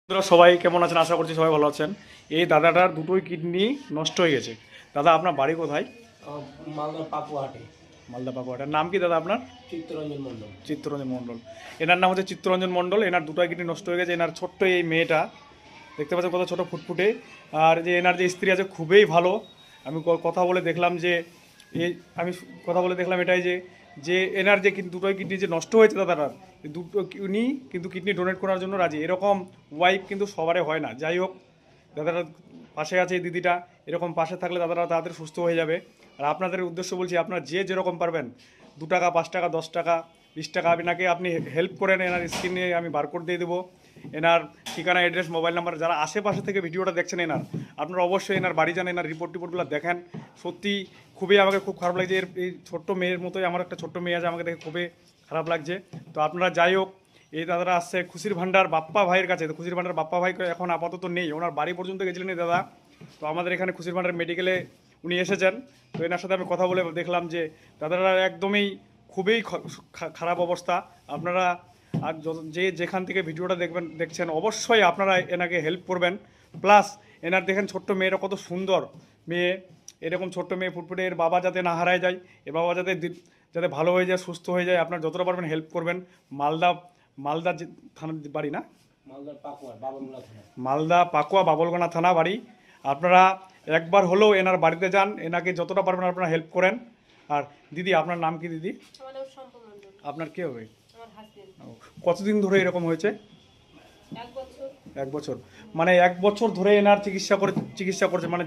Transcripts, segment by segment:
বন্ধুরা সবাই কেমন আছেন? আশা করছি সবাই ভালো আছেন। এই দাদাটার দুটোই কিডনি নষ্ট হয়ে গেছে। দাদা আপনার বাড়ি কোথায়? মালদা পাকুয়াহাটে। মালদা পাকুয়াটার নাম কি দাদা আপনার? চিত্তরঞ্জন মণ্ডল। চিত্তরঞ্জন মণ্ডল। এনার নাম হচ্ছে চিত্তরঞ্জন মণ্ডল। এনার দুটোই কিডনি নষ্ট হয়ে গেছে। এনার ছোট্ট এই মেয়েটা দেখতে পাচ্ছেন কত ছোটো ফুটফুটে। আর যে এনার যে স্ত্রী আছে খুবই ভালো। আমি কথা বলে দেখলাম যে এই আমি কথা বলে দেখলাম এটাই যে যে এনার যে দুটোই কিডনি যে নষ্ট হয়েছে দাদাটার, দুটো উনি কিন্তু কিডনি ডোনেট করার জন্য রাজি। এরকম ওয়াইফ কিন্তু সবারই হয় না। যাই হোক, দাদারা পাশে আছে এই দিদিটা, এরকম পাশে থাকলে দাদারা তাড়াতাড়ি সুস্থ হয়ে যাবে। আর আপনাদের উদ্দেশ্য বলছি, আপনারা যে যেরকম পারবেন 2 টাকা, 5 টাকা, 10 টাকা, 20 টাকা আপনাকে আপনি হেল্প করেন। এনার স্ক্রিনে আমি বারকোড দিয়ে দেবো, এনার ঠিকানা, অ্যাড্রেস, মোবাইল নাম্বার। যারা আশেপাশে থেকে ভিডিওটা দেখছেন এনার, আপনারা অবশ্যই এনার বাড়ি যান, এনার রিপোর্টগুলো দেখেন। সত্যি খুবই আমাকে খুব খারাপ লাগছে। এই ছোট্ট মেয়ের মতোই আমার একটা ছোট্ট মেয়ে আছে, আমাকে দেখে খুবই খারাপ লাগছে। তো আপনারা যাই হোক, এই দাদারা আসছে খুশির ভান্ডার বাপ্পা ভাইয়ের কাছে। তো খুশির ভান্ডার বাপ্পা ভাই এখন আপাতত নেই, ওনার বাড়ি পর্যন্ত গেছিলেন এই দাদা। তো আমাদের এখানে খুশির ভান্ডার মেডিকেলে উনি এসেছেন। তো এনার সাথে আমি কথা বলে দেখলাম যে দাদারা একদমই খুবই খারাপ অবস্থা। আপনারা আর যে যেখান থেকে ভিডিওটা দেখছেন অবশ্যই আপনারা এনাকে হেল্প করবেন। প্লাস এনার দেখেন ছোট্ট মেয়েরা কত সুন্দর মেয়ে, এরকম ছোট্ট মেয়ে ফুটফুটে, এর বাবা যাতে না হারায় যায়, এর বাবা যাতে যাতে ভালো হয়ে যায়, সুস্থ হয়ে যায়। আপনার যতটা পারবেন হেল্প করবেন। মালদা মালদা থানার বাড়ি না, মালদা পাকুয়া বাবলগোনা থানা বাড়ি। আপনারা একবার হলেও এনার বাড়িতে যান, এনাকে যতটা পারবেন আপনারা হেল্প করেন। আর দিদি আপনার নাম কি দিদি? আপনার কে হবে? কতদিন ধরে এরকম হয়েছে? 1 বছর। মানে 1 বছর ধরে এনার চিকিৎসা করছে। মানে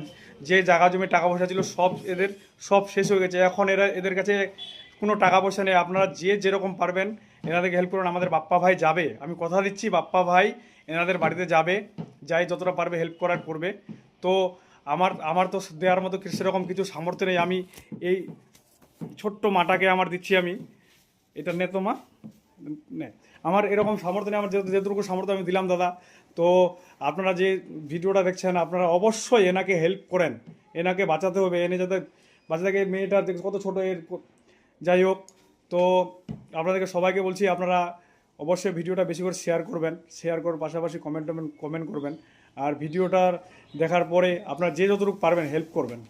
যে জায়গা জমি টাকা পয়সা ছিল সব শেষ হয়ে গেছে। এখন এদের কাছে কোনো টাকা পয়সা নেই। আপনারা যে যেরকম পারবেন এনাদেরকে হেল্প করুন। আমাদের বাপ্পা ভাই যাবে, আমি কথা দিচ্ছি, বাপ্পা ভাই এনাদের বাড়িতে যাবে, যাই যতটা পারবে হেল্প করার করবে। তো আমার তো দেওয়ার মতো সেরকম কিছু সামর্থ্য নেই। আমি এই ছোট্ট মাটাকে আমার দিচ্ছি, আমি এটা নে তো মা, নে। আমার এরকম সামর্থ্য নেই, আমার যেটুকু সামর্থ্য আমি দিলাম দাদা। তো আপনারা যে ভিডিওটা দেখছেন আপনারা অবশ্যই এনাকে হেল্প করেন, এনাকে বাঁচাতে হবে। এনে যাতে বাচ্চাকে, মেয়েটার কত ছোটো এর। যাই হোক, তো আপনাদেরকে সবাইকে বলছি আপনারা অবশ্যই ভিডিওটা বেশি করে শেয়ার করবেন, শেয়ার করার পাশাপাশি কমেন্ট করবেন। আর ভিডিওটার দেখার পরে আপনারা যে যতটুকু পারবেন হেল্প করবেন।